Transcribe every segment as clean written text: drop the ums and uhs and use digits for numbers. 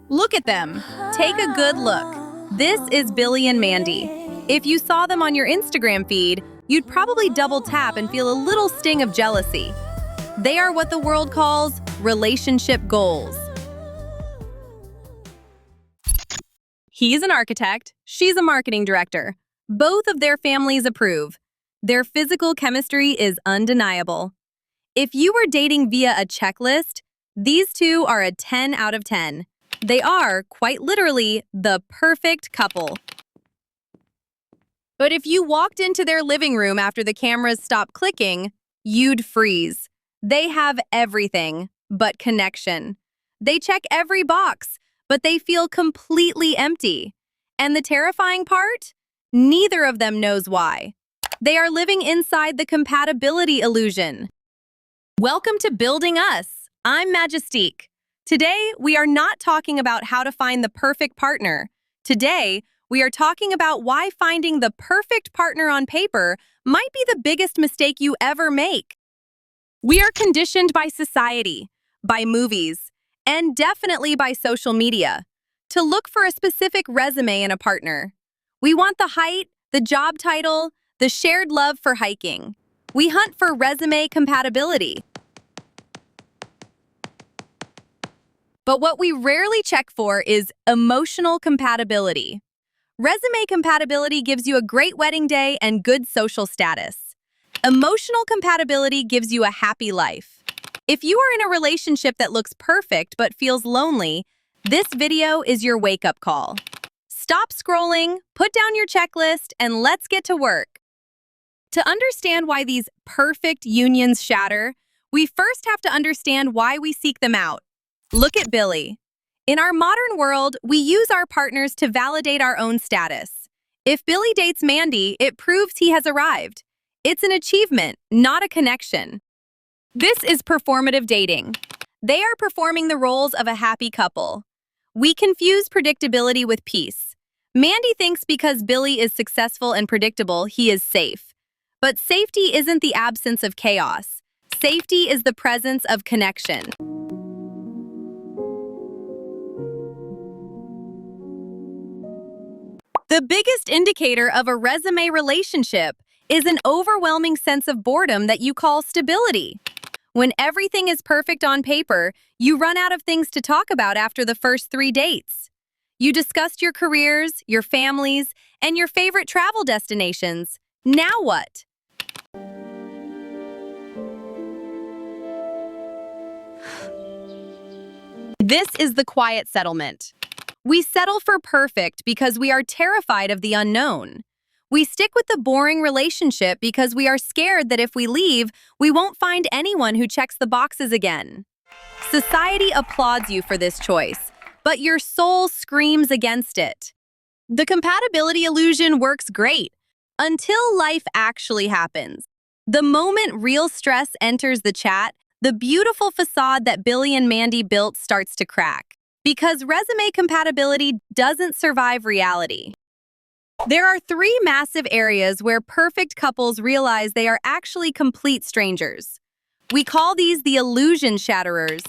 Look at them. Take a good look. This is Billy and Mandy. If you saw them on your Instagram feed, you'd probably double tap and feel a little sting of jealousy. They are what the world calls relationship goals. He's an architect, she's a marketing director. Both of their families approve. Their physical chemistry is undeniable. If you were dating via a checklist, these two are a 10 out of 10. They are, quite literally, the perfect couple. But if you walked into their living room after the cameras stopped clicking, you'd freeze. They have everything but connection. They check every box, but they feel completely empty. And the terrifying part? Neither of them knows why. They are living inside the compatibility illusion. Welcome to Building Us. I'm Majestiq. Today, we are not talking about how to find the perfect partner. Today, we are talking about why finding the perfect partner on paper might be the biggest mistake you ever make. We are conditioned by society, by movies, and definitely by social media to look for a specific resume in a partner. We want the height, the job title, the shared love for hiking. We hunt for resume compatibility. But what we rarely check for is emotional compatibility. Resume compatibility gives you a great wedding day and good social status. Emotional compatibility gives you a happy life. If you are in a relationship that looks perfect but feels lonely, this video is your wake-up call. Stop scrolling, put down your checklist, and let's get to work. To understand why these perfect unions shatter, we first have to understand why we seek them out. Look at Billy. In our modern world, we use our partners to validate our own status. If Billy dates Mandy, it proves he has arrived. It's an achievement, not a connection. This is performative dating. They are performing the roles of a happy couple. We confuse predictability with peace. Mandy thinks because Billy is successful and predictable, he is safe. But safety isn't the absence of chaos. Safety is the presence of connection. The biggest indicator of a resume relationship is an overwhelming sense of boredom that you call stability. When everything is perfect on paper, you run out of things to talk about after the first 3 dates. You discussed your careers, your families, and your favorite travel destinations. Now what? This is the quiet settlement. We settle for perfect because we are terrified of the unknown. We stick with the boring relationship because we are scared that if we leave, we won't find anyone who checks the boxes again. Society applauds you for this choice, but your soul screams against it. The compatibility illusion works great until life actually happens. The moment real stress enters the chat, the beautiful facade that Billy and Mandy built starts to crack. Because resume compatibility doesn't survive reality. There are 3 massive areas where perfect couples realize they are actually complete strangers. We call these the illusion shatterers.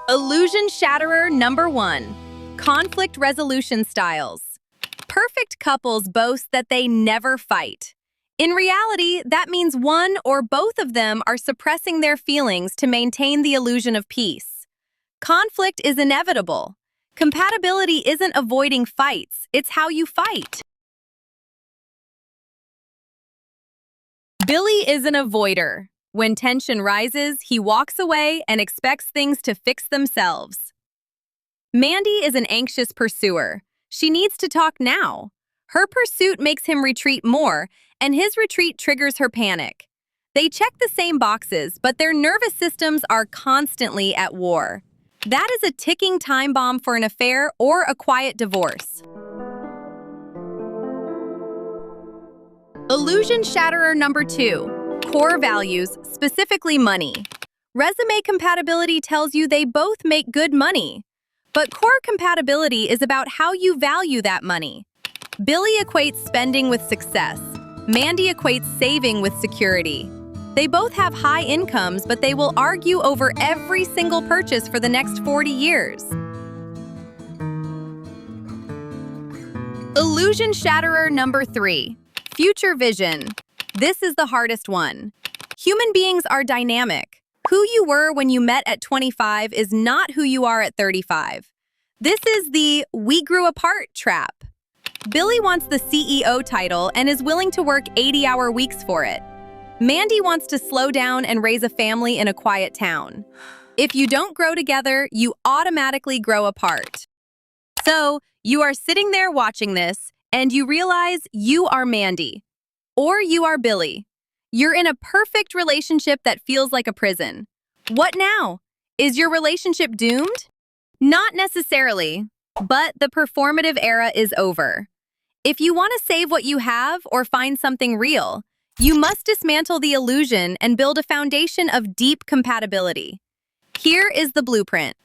Illusion shatterer number 1, conflict resolution styles. Perfect couples boast that they never fight. In reality, that means one or both of them are suppressing their feelings to maintain the illusion of peace. Conflict is inevitable. Compatibility isn't avoiding fights, it's how you fight. Billy is an avoider. When tension rises, he walks away and expects things to fix themselves. Mandy is an anxious pursuer. She needs to talk now. Her pursuit makes him retreat more, and his retreat triggers her panic. They check the same boxes, but their nervous systems are constantly at war. That is a ticking time bomb for an affair or a quiet divorce. Illusion shatterer number 2, core values, specifically money. Resume compatibility tells you they both make good money. But core compatibility is about how you value that money. Billy equates spending with success. Mandy equates saving with security. They both have high incomes, but they will argue over every single purchase for the next 40 years. Illusion Shatterer number 3. Future vision. This is the hardest one. Human beings are dynamic. Who you were when you met at 25 is not who you are at 35. This is the "we grew apart" trap. Billy wants the CEO title and is willing to work 80-hour weeks for it. Mandy wants to slow down and raise a family in a quiet town. If you don't grow together, you automatically grow apart. So, you are sitting there watching this, and you realize you are Mandy. Or you are Billy. You're in a perfect relationship that feels like a prison. What now? Is your relationship doomed? Not necessarily, but the performative era is over. If you want to save what you have or find something real, you must dismantle the illusion and build a foundation of deep compatibility. Here is the blueprint.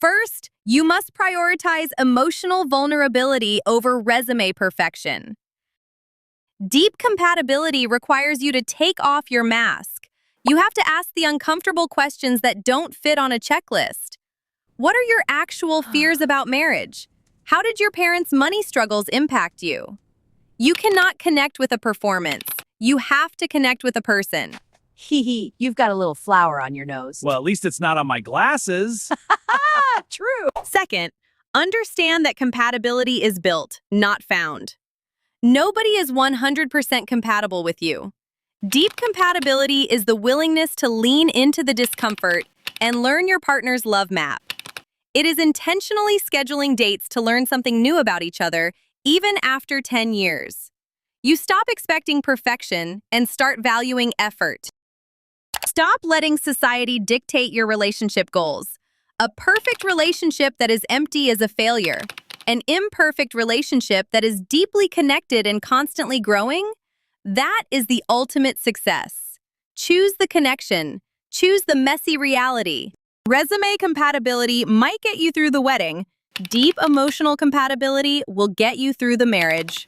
First, you must prioritize emotional vulnerability over resume perfection. Deep compatibility requires you to take off your mask. You have to ask the uncomfortable questions that don't fit on a checklist. What are your actual fears about marriage? How did your parents' money struggles impact you? You cannot connect with a performance. You have to connect with a person. Hee hee, you've got a little flower on your nose. Well, at least it's not on my glasses. True. Second, understand that compatibility is built, not found. Nobody is 100% compatible with you. Deep compatibility is the willingness to lean into the discomfort and learn your partner's love map. It is intentionally scheduling dates to learn something new about each other, even after 10 years. You stop expecting perfection and start valuing effort. Stop letting society dictate your relationship goals. A perfect relationship that is empty is a failure. An imperfect relationship that is deeply connected and constantly growing, that is the ultimate success. Choose the connection. Choose the messy reality. Resume compatibility might get you through the wedding. Deep emotional compatibility will get you through the marriage.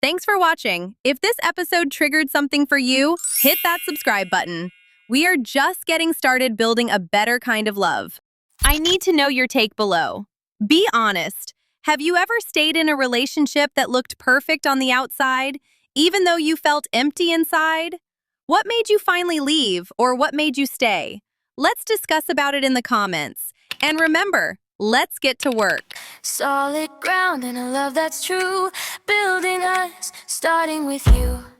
Thanks for watching. If this episode triggered something for you, hit that subscribe button. We are just getting started building a better kind of love. I need to know your take below. Be honest. Have you ever stayed in a relationship that looked perfect on the outside, even though you felt empty inside? What made you finally leave, or what made you stay? Let's discuss about it in the comments. And remember, let's get to work. Solid ground and a love that's true, building us, starting with you.